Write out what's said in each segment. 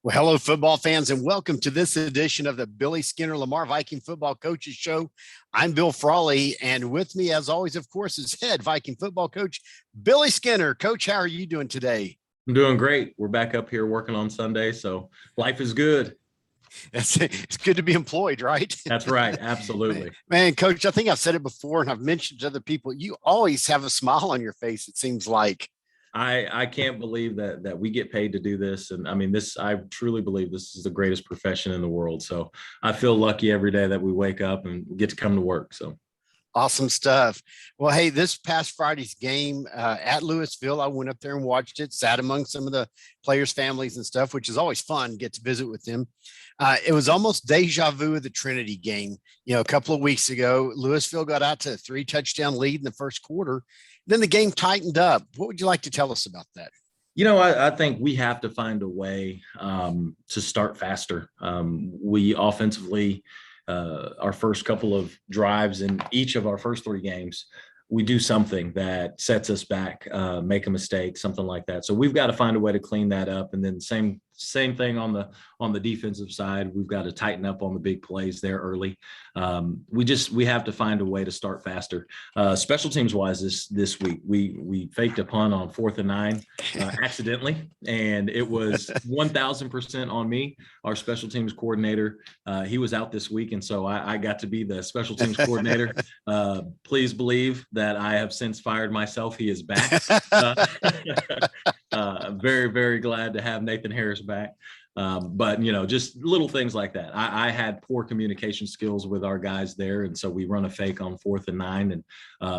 Well, hello, football fans, and welcome to this edition of the Billy Skinner Lamar Viking Football Coaches Show. I'm Bill Frawley, and with me, as always, of course, is head Viking football coach Billy Skinner. Coach, how are you doing today? I'm doing great. We're back up here working on Sunday, so life is good. It's good to be employed, right? That's right. Absolutely. Man, Coach, I think I've said it before, and I've mentioned to other people, you always have a smile on your face, it seems like. I can't believe that we get paid to do this. And I mean, I truly believe this is the greatest profession in the world. So I feel lucky every day that we wake up and get to come to work. So Awesome stuff. Well, hey, this past Friday's game at Louisville, I went up there and watched it, sat among some of the players' families and stuff, which is always fun, get to visit with them. It was almost deja vu of the Trinity game. You know, a couple of weeks ago, Louisville got out to a 3-touchdown lead in the first quarter. Then the game tightened up. What would you like to tell us about that? I think we have to find a way to start faster. We offensively, our first couple of drives in each of our first three games, we do something that sets us back, make a mistake, something like that. So we've got to find a way to clean that up. And then same thing on the defensive side. We've got to tighten up on the big plays there early. We have to find a way to start faster. Special teams wise, this week we faked a punt on 4th and 9 accidentally, and it was 1,000% on me. Our special teams coordinator, he was out this week, and so I got to be the special teams coordinator. Please believe that I have since fired myself. He is back. Very, very glad to have Nathan Harris back. But, just little things like that. I had poor communication skills with our guys there. And so we run a fake on 4th and 9. And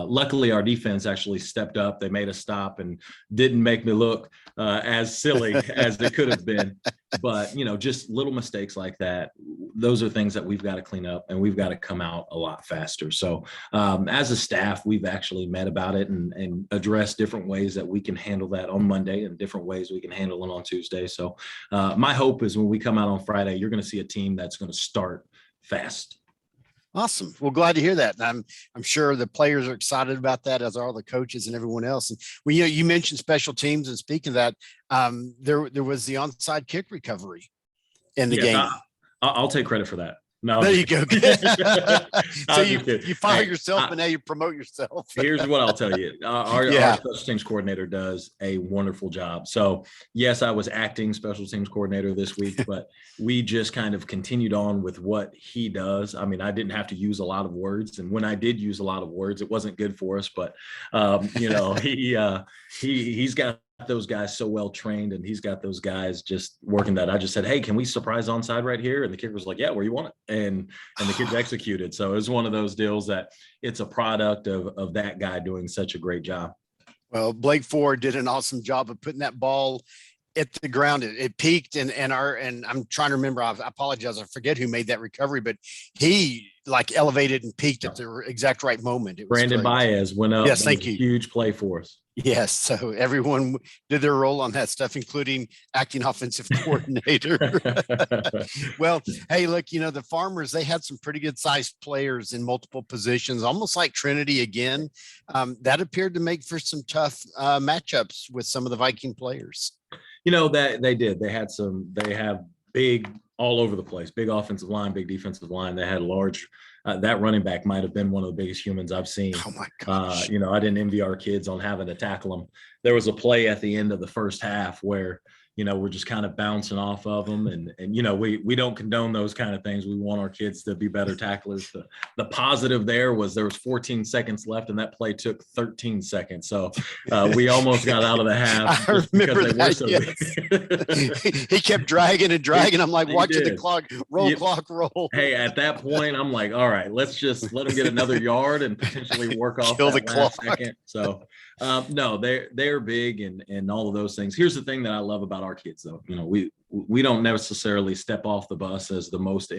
luckily, our defense actually stepped up. They made a stop and didn't make me look as silly as it could have been. But, just little mistakes like that. Those are things that we've got to clean up, and we've got to come out a lot faster. So as a staff, we've actually met about it and addressed different ways that we can handle that on Monday and different ways we can handle it on Tuesday. So my hope is when we come out on Friday, you're going to see a team that's going to start fast. Awesome. Well, glad to hear that. And I'm sure the players are excited about that, as are all the coaches and everyone else. And you mentioned special teams, and speaking of that, there was the onside kick recovery in the game. I'll take credit for that. No, there you go. So you fire yourself, and now you promote yourself. Here's what I'll tell you. Our special teams coordinator does a wonderful job. So yes, I was acting special teams coordinator this week, but we just kind of continued on with what he does. I mean, I didn't have to use a lot of words, and when I did use a lot of words, it wasn't good for us. But he's got those guys so well trained, and he's got those guys just working that. I just said, hey, can we surprise onside right here? And the kicker was like, yeah, where you want it. And the kids executed. So it was one of those deals that it's a product of that guy doing such a great job. Well, Blake Ford did an awesome job of putting that ball at the ground. It peaked, and I'm trying to remember, I apologize, I forget who made that recovery, but he elevated and peaked at the exact right moment. It was Brandon Baez went up. Yes, thank you. Huge play for us. Yes. So everyone did their role on that stuff, including acting offensive coordinator. Well, hey, look, the Farmers, they had some pretty good sized players in multiple positions, almost like Trinity again. That appeared to make for some tough matchups with some of the Viking players. That they did. They have big all over the place, big offensive line, big defensive line. They had large, that running back might've been one of the biggest humans I've seen. Oh my gosh. I didn't envy our kids on having to tackle them. There was a play at the end of the first half where, we're just kind of bouncing off of them. And we don't condone those kind of things. We want our kids to be better tacklers. The positive there was 14 seconds left, and that play took 13 seconds. So we almost got out of the half. I remember that, yes. He kept dragging and dragging. I'm like, watching the clock roll. Hey, at that point, I'm like, all right, let's just let them get another yard and potentially work off Kill that the last clock. second. So no, they're big and all of those things. Here's the thing that I love about our kids, though. We don't necessarily step off the bus as the most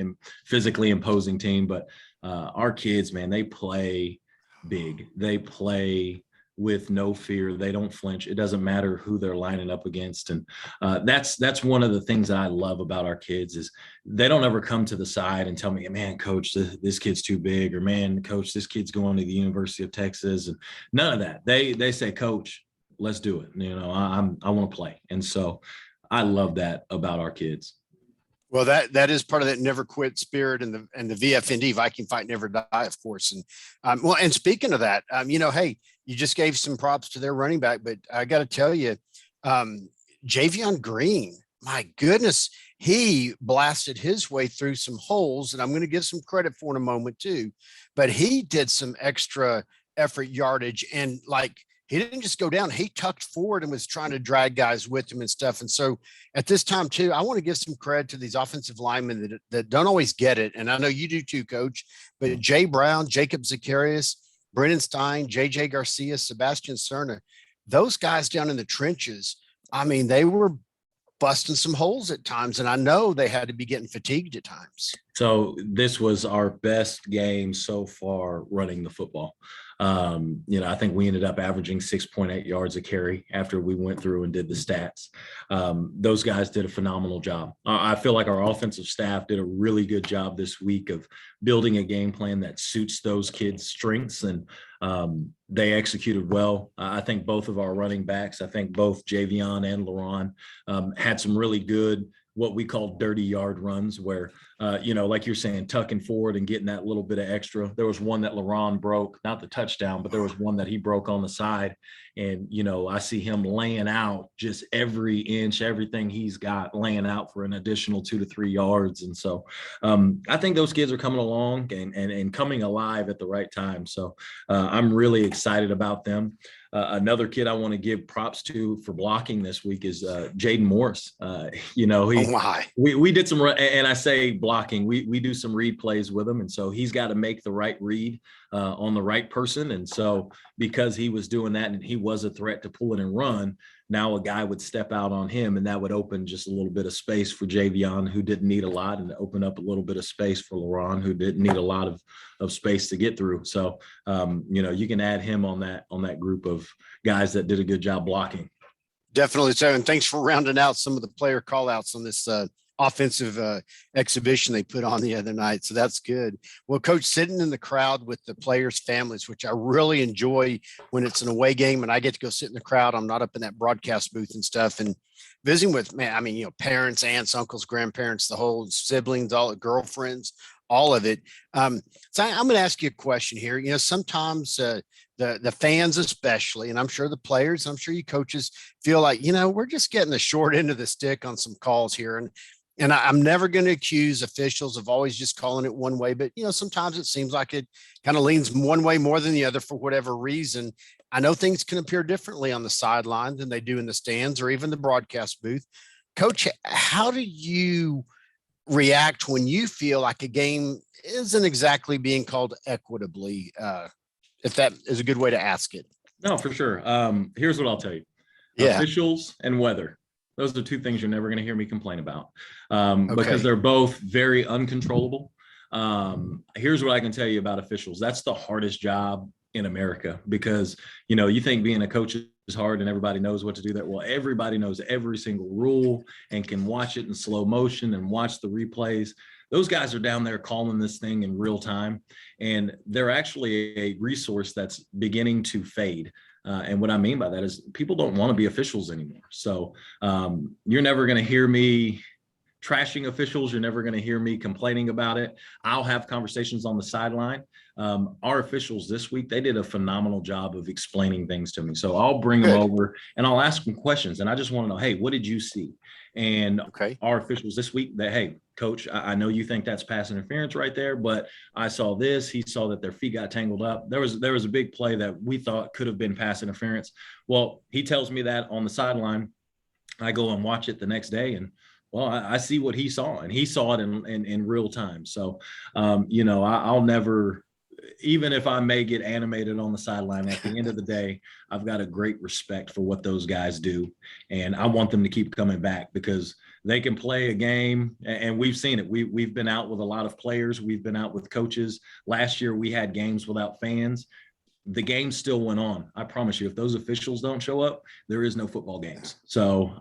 physically imposing team, but our kids, man, they play big. They play with no fear. They don't flinch. It doesn't matter who they're lining up against. And that's one of the things that I love about our kids is they don't ever come to the side and tell me, man, coach, this kid's too big, or man, coach, this kid's going to the University of Texas. And none of that. They say, coach, let's do it. I want to play. And so I love that about our kids. Well, that is part of that never quit spirit, and the VFND Viking fight never die, of course. And well, and speaking of that, hey, you just gave some props to their running back, but I got to tell you, Javion Green, my goodness, he blasted his way through some holes, and I'm going to give some credit for in a moment too. But he did some extra effort yardage, and like he didn't just go down, he tucked forward and was trying to drag guys with him and stuff. And so at this time too, I want to give some credit to these offensive linemen that don't always get it. And I know you do too, Coach, but Jay Brown, Jacob Zacharias, Brennan Stein, JJ Garcia, Sebastian Cerna, those guys down in the trenches, I mean, they were busting some holes at times, and I know they had to be getting fatigued at times. So this was our best game so far running the football. I think we ended up averaging 6.8 yards a carry after we went through and did the stats. Those guys did a phenomenal job. I feel like our offensive staff did a really good job this week of building a game plan that suits those kids' strengths, and they executed well. I think both of our running backs, I think both Javion and LaRon had some really good what we call dirty yard runs where, like you're saying, tucking forward and getting that little bit of extra. There was one that LaRon broke, not the touchdown, but there was one that he broke on the side. And, I see him laying out just every inch, everything he's got laying out for an additional 2 to 3 yards. And so I think those kids are coming along and coming alive at the right time. So I'm really excited about them. Another kid I want to give props to for blocking this week is Jaden Morris. We did some, and I say blocking, we do some read plays with him. And so he's got to make the right read on the right person. And so because he was doing that and he was a threat to pull it and run, now a guy would step out on him, and that would open just a little bit of space for Javion, who didn't need a lot, and open up a little bit of space for LaRon, who didn't need a lot of space to get through. So, you can add him on that group of guys that did a good job blocking. Definitely so. And thanks for rounding out some of the player call outs on this offensive exhibition they put on the other night. So that's good. Well, Coach, sitting in the crowd with the players' families, which I really enjoy when it's an away game and I get to go sit in the crowd. I'm not up in that broadcast booth and stuff, and visiting with, parents, aunts, uncles, grandparents, the whole siblings, all the girlfriends, all of it. So I'm going to ask you a question here. Sometimes the fans especially, and I'm sure the players, I'm sure you coaches feel like, we're just getting the short end of the stick on some calls here. And I'm never going to accuse officials of always just calling it one way, but sometimes it seems like it kind of leans one way more than the other for whatever reason. I know things can appear differently on the sideline than they do in the stands or even the broadcast booth. Coach, how do you react when you feel like a game isn't exactly being called equitably? If that is a good way to ask it. No, for sure. Here's what I'll tell you. Yeah. Officials and weather. Those are two things you're never going to hear me complain about because Okay. they're both very uncontrollable. Here's what I can tell you about officials. That's the hardest job in America because, you think being a coach is hard and everybody knows what to do. Well, everybody knows every single rule and can watch it in slow motion and watch the replays. Those guys are down there calling this thing in real time, and they're actually a resource that's beginning to fade. And what I mean by that is people don't want to be officials anymore. So you're never going to hear me trashing officials. You're never going to hear me complaining about it. I'll have conversations on the sideline. Our officials this week, they did a phenomenal job of explaining things to me. So I'll bring them over and I'll ask them questions. And I just want to know, hey, what did you see? And our officials this week, hey, Coach, I know you think that's pass interference right there, but I saw this. He saw that their feet got tangled up. There was a big play that we thought could have been pass interference. Well, he tells me that on the sideline. I go and watch it the next day, and well, I see what he saw, and he saw it in real time. So, I'll never, even if I may get animated on the sideline, at the end of the day, I've got a great respect for what those guys do. And I want them to keep coming back because they can play a game, and we've seen it. We've been out with a lot of players. We've been out with coaches. Last year, we had games without fans. The game still went on. I promise you, if those officials don't show up, there is no football games. So,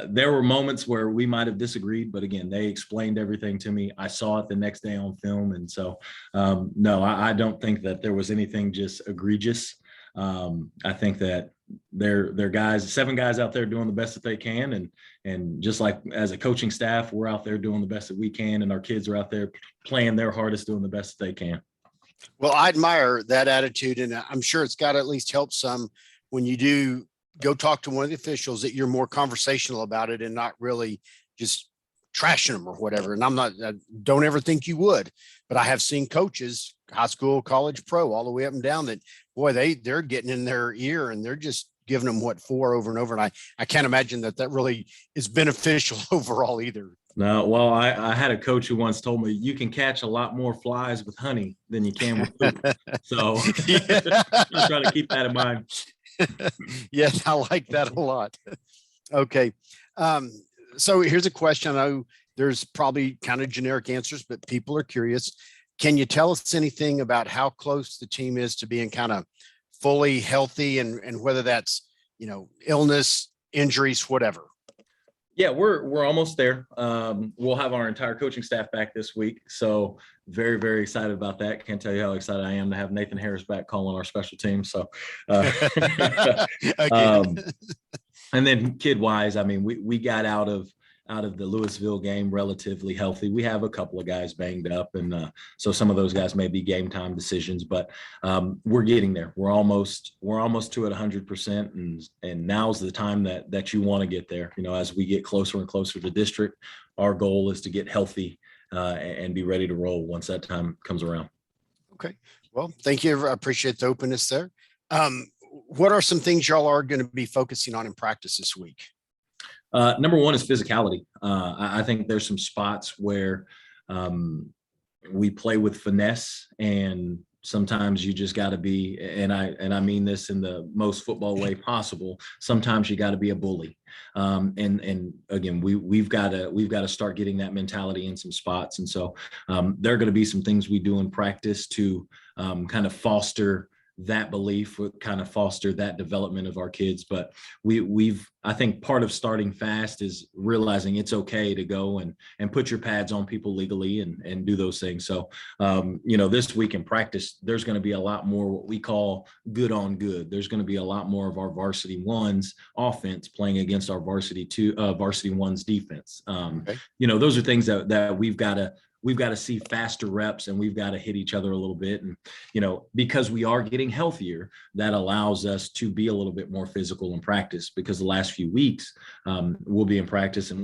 there were moments where we might have disagreed, but again, they explained everything to me. I saw it the next day on film. And so, no, I don't think that there was anything just egregious. I think that, they're guys, 7 guys out there doing the best that they can. And just like as a coaching staff, we're out there doing the best that we can. And our kids are out there playing their hardest, doing the best that they can. Well, I admire that attitude, and I'm sure it's got to at least help some when you do go talk to one of the officials that you're more conversational about it and not really just trashing them or whatever. And I don't ever think you would, but I have seen coaches, high school, college, pro, all the way up and down that, boy, they're getting in their ear and they're just giving them what for over and over. And I can't imagine that really is beneficial overall either. No, well, I had a coach who once told me you can catch a lot more flies with honey than you can with poop. So I try to keep that in mind. Yes, I like that a lot. Okay. So here's a question. I know there's probably kind of generic answers, but people are curious. Can you tell us anything about how close the team is to being kind of fully healthy and whether that's, illness, injuries, whatever? Yeah, we're almost there. We'll have our entire coaching staff back this week. So very, very excited about that. Can't tell you how excited I am to have Nathan Harris back calling our special team. So, and then kid wise, I mean, we got out of the Louisville game relatively healthy. We have a couple of guys banged up, and so some of those guys may be game time decisions, but we're getting there. We're almost to it 100%, and now's the time that you want to get there. As we get closer and closer to district, our goal is to get healthy and be ready to roll once that time comes around. Okay. Well, thank you. I appreciate the openness there. What are some things y'all are going to be focusing on in practice this week? Number one is physicality. I think there's some spots where we play with finesse, and sometimes you just got to be, and I mean this in the most football way possible. Sometimes you got to be a bully. And again, we've got to start getting that mentality in some spots. And so there are going to be some things we do in practice to kind of foster that belief, would kind of foster that development of our kids. But I think part of starting fast is realizing it's okay to go and put your pads on people legally and do those things. So, this week in practice, there's going to be a lot more what we call good on good. There's going to be a lot more of our varsity ones offense playing against our varsity ones defense. Okay. Those are things that we've got to see faster reps, and we've got to hit each other a little bit. And, because we are getting healthier, that allows us to be a little bit more physical in practice, because the last few weeks we'll be in practice and,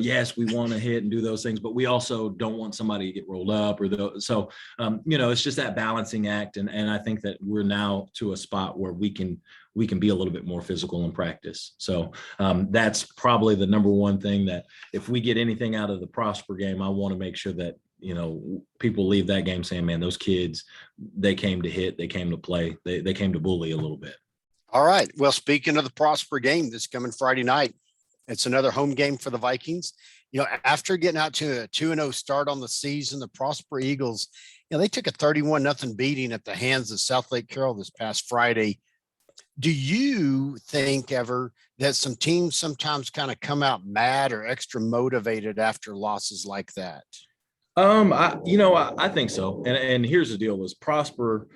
yes, we want to hit and do those things, but we also don't want somebody to get rolled up so, it's just that balancing act. And I think that we're now to a spot where we can be a little bit more physical in practice. So that's probably the number one thing, that if we get anything out of the Prosper game, I want to make sure that, people leave that game saying, man, those kids, they came to hit, they came to play, they came to bully a little bit. All right. Well, speaking of the Prosper game this coming Friday night, it's another home game for the Vikings. After getting out to a 2-0 start on the season, the Prosper Eagles, they took a 31-0 beating at the hands of South Lake Carroll this past Friday. Do you think ever that some teams sometimes kind of come out mad or extra motivated after losses like that? I think so. And here's the deal: is Prosper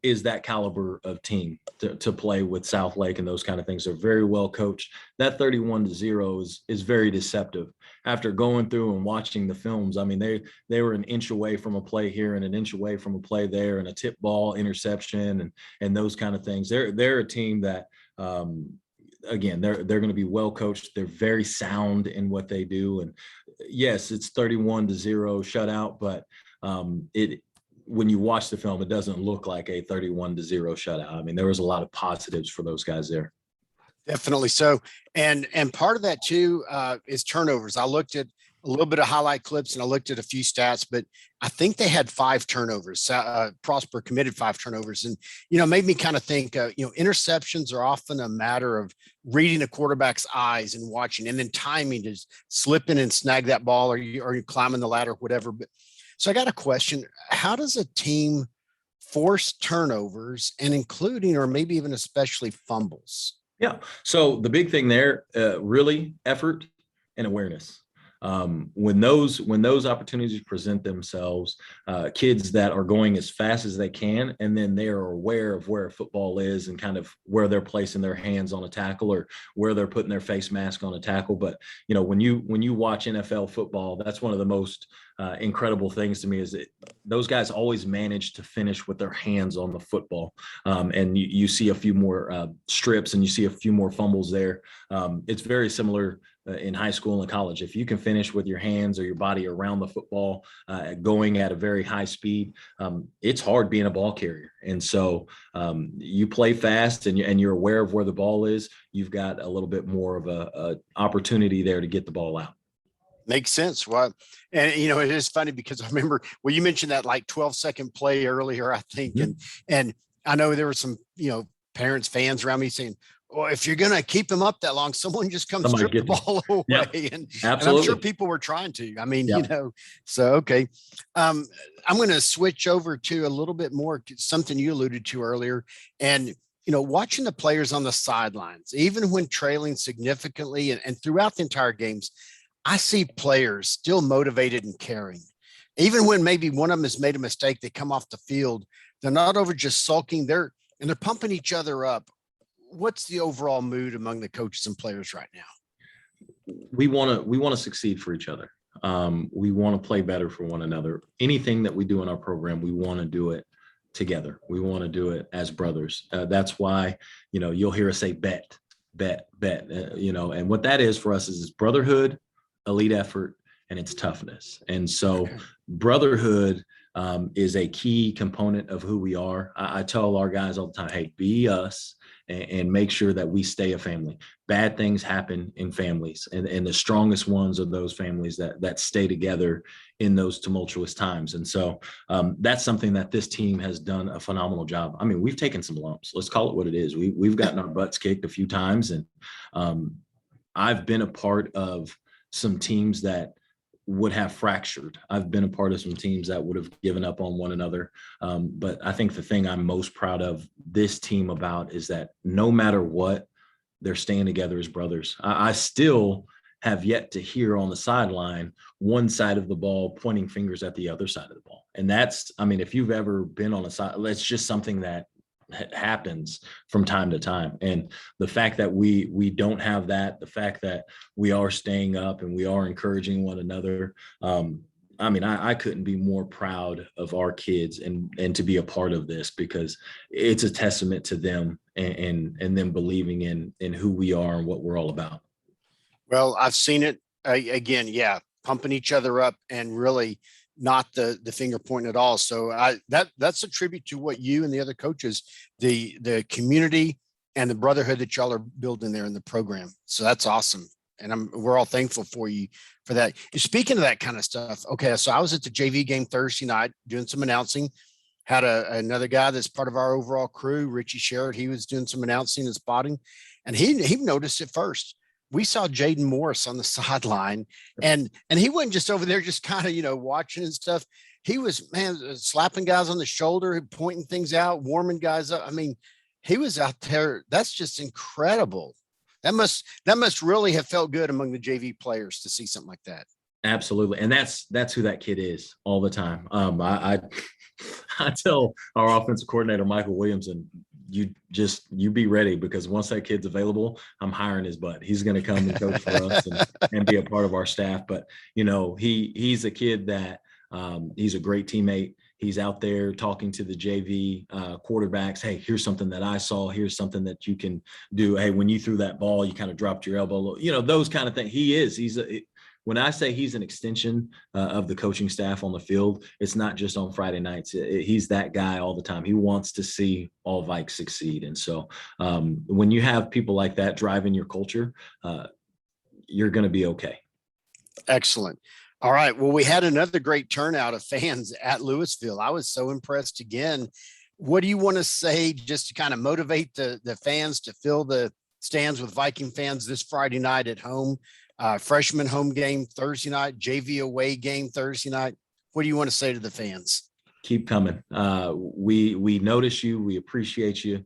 is that caliber of team to play with South Lake and those kind of things. They're very well coached. That 31-0 is very deceptive. After going through and watching the films, I mean, they were an inch away from a play here and an inch away from a play there, and a tip ball interception and those kind of things. They're a team that again, they're going to be well coached. They're very sound in what they do. And yes, it's 31-0 shutout, but when you watch the film, it doesn't look like a 31-0 shutout. I mean, there was a lot of positives for those guys there. Definitely so. And part of that too is turnovers. I looked at a little bit of highlight clips and I looked at a few stats, but I think they had 5 turnovers. Prosper committed 5 turnovers, and made me kind of think. Interceptions are often a matter of reading a quarterback's eyes and watching, and then timing to slip in and snag that ball, or you climbing the ladder, whatever. But so I got a question: how does a team force turnovers, and including, or maybe even especially, fumbles? Yeah. So the big thing there, really effort and awareness. When those opportunities present themselves, kids that are going as fast as they can, and then they are aware of where football is and kind of where they're placing their hands on a tackle or where they're putting their face mask on a tackle. But when you watch NFL football, that's one of the most incredible things to me is that those guys always manage to finish with their hands on the football. And you see a few more strips and you see a few more fumbles there. It's very similar in high school and college. If you can finish with your hands or your body around the football, going at a very high speed, it's hard being a ball carrier. And so you play fast and you're aware of where the ball is. You've got a little bit more of a opportunity there to get the ball out. Makes sense. Well, and it is funny because I remember, well, you mentioned that like 12-second play earlier, I think. Mm-hmm. And I know there were some, parents, fans around me saying, well, if you're going to keep him up that long, someone just come strip the ball away. Yep. And I'm sure people were trying to. I mean, yep. So, okay. I'm going to switch over to a little bit more something you alluded to earlier. And, watching the players on the sidelines, even when trailing significantly and throughout the entire games, I see players still motivated and caring. Even when maybe one of them has made a mistake, they come off the field. They're not over just sulking. They're pumping each other up. What's the overall mood among the coaches and players right now? We want to succeed for each other. We want to play better for one another. Anything that we do in our program, we want to do it together. We want to do it as brothers. That's why, you'll hear us say bet, and what that is for us is brotherhood, elite effort, and it's toughness. And so brotherhood is a key component of who we are. I tell our guys all the time, hey, be us and make sure that we stay a family. Bad things happen in families, and the strongest ones are those families that stay together in those tumultuous times. And so that's something that this team has done a phenomenal job. I mean, we've taken some lumps. Let's call it what it is. We've gotten our butts kicked a few times, and I've been a part of some teams that would have fractured. I've been a part of some teams that would have given up on one another. But I think the thing I'm most proud of this team about is that no matter what, they're staying together as brothers. I still have yet to hear on the sideline one side of the ball pointing fingers at the other side of the ball. And if you've ever been on a side, it's just something that happens from time to time. And the fact that we don't have that, the fact that we are staying up and we are encouraging one another, I couldn't be more proud of our kids and to be a part of this, because it's a testament to them and them believing in who we are and what we're all about. Well, I've seen it again. Yeah. Pumping each other up and really not the finger pointing at all. So that's a tribute to what you and the other coaches, the community and the brotherhood that y'all are building there in the program. So that's awesome. And we're all thankful for you for that. Speaking of that kind of stuff. Okay. So I was at the JV game Thursday night doing some announcing, had another guy that's part of our overall crew, Richie Sherrod. He was doing some announcing and spotting, and he noticed it first. We saw Jaden Morris on the sideline, and he wasn't just over there just kind of, watching and stuff. He was, slapping guys on the shoulder, pointing things out, warming guys up. I mean, he was out there. That's just incredible. That must really have felt good among the JV players to see something like that. Absolutely. And that's who that kid is all the time. I tell our offensive coordinator, Michael Williamson, you be ready, because once that kid's available, I'm hiring his butt. He's going to come and coach for us and be a part of our staff. But, he's a kid that he's a great teammate. He's out there talking to the JV quarterbacks. Hey, here's something that I saw. Here's something that you can do. Hey, when you threw that ball, you kind of dropped your elbow. Those kind of things. When I say he's an extension of the coaching staff on the field, it's not just on Friday nights. He's that guy all the time. He wants to see all Vikes succeed. And so when you have people like that driving your culture, you're going to be okay. Excellent. All right. Well, we had another great turnout of fans at Louisville. I was so impressed again. What do you want to say just to kind of motivate the fans to fill the stands with Viking fans this Friday night at home? Freshman home game Thursday night, JV away game Thursday night. What do you want to say to the fans? Keep coming. We notice you. We appreciate you.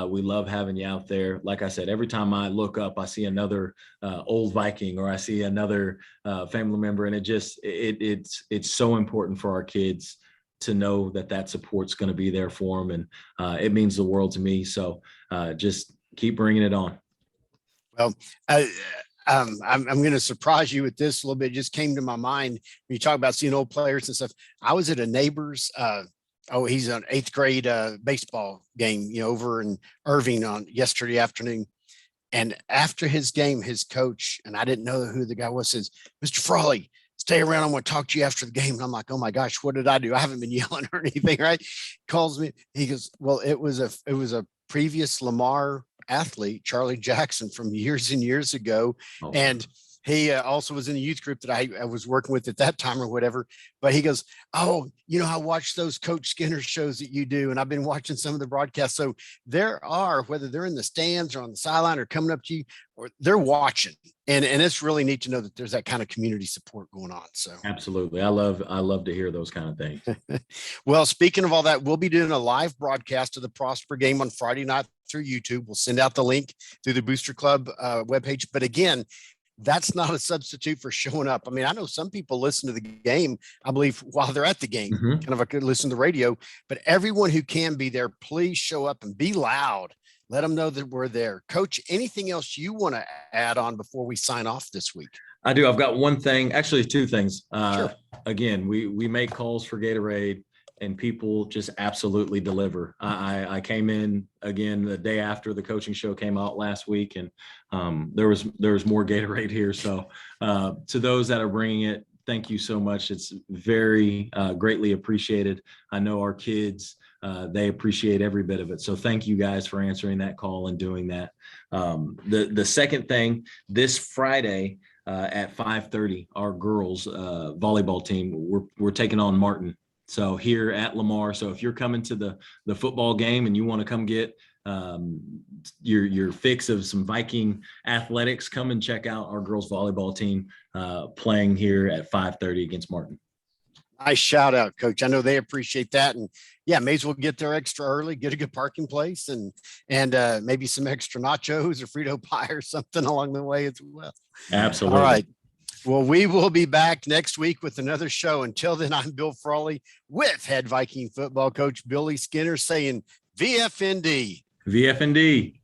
We love having you out there. Like I said, every time I look up, I see another old Viking, or I see another family member, and it's so important for our kids to know that support's going to be there for them, and it means the world to me. So just keep bringing it on. Well, I'm going to surprise you with this a little bit. It just came to my mind when you talk about seeing old players and stuff. I was at a neighbor's, he's an 8th grade baseball game, over in Irving on yesterday afternoon. And after his game, his coach, and I didn't know who the guy was, says, "Mr. Frawley, stay around. I'm going to talk to you after the game." And I'm like, "Oh my gosh, what did I do? I haven't been yelling or anything." Right. Calls me. He goes, "Well, it was a previous Lamar athlete, Charlie Jackson, from years and years ago." Oh. And he also was in the youth group that I was working with at that time or whatever. But he goes, "Oh, I watched those Coach Skinner shows that you do, and I've been watching some of the broadcasts." So there are, whether they're in the stands or on the sideline or coming up to you, or they're watching. And it's really neat to know that there's that kind of community support going on. So absolutely. I love to hear those kind of things. Well, speaking of all that, we'll be doing a live broadcast of the Prosper game on Friday night through YouTube. We'll send out the link through the Booster Club webpage. But again, that's not a substitute for showing up. I mean, I know some people listen to the game, I believe, while they're at the game, kind of like listen to the radio, but everyone who can be there, please show up and be loud. Let them know that we're there. Coach, anything else you want to add on before we sign off this week? I do. I've got one thing, actually 2 things. Sure. Again, we make calls for Gatorade, and people just absolutely deliver. I came in again the day after the coaching show came out last week, and there was more Gatorade here. So to those that are bringing it, thank you so much. It's very greatly appreciated. I know our kids, they appreciate every bit of it. So thank you guys for answering that call and doing that. The second thing, this Friday at 5:30, our girls volleyball team, we're taking on Martin. So here at Lamar. So if you're coming to the football game and you want to come get your fix of some Viking athletics, come and check out our girls volleyball team playing here at 5:30 against Martin. Nice shout out, Coach. I know they appreciate that. And yeah, may as well get there extra early, get a good parking place, and maybe some extra nachos or Frito pie or something along the way as well. Absolutely. All right. Well, we will be back next week with another show. Until then, I'm Bill Frawley with head Viking football coach Billy Skinner saying VFND. VFND.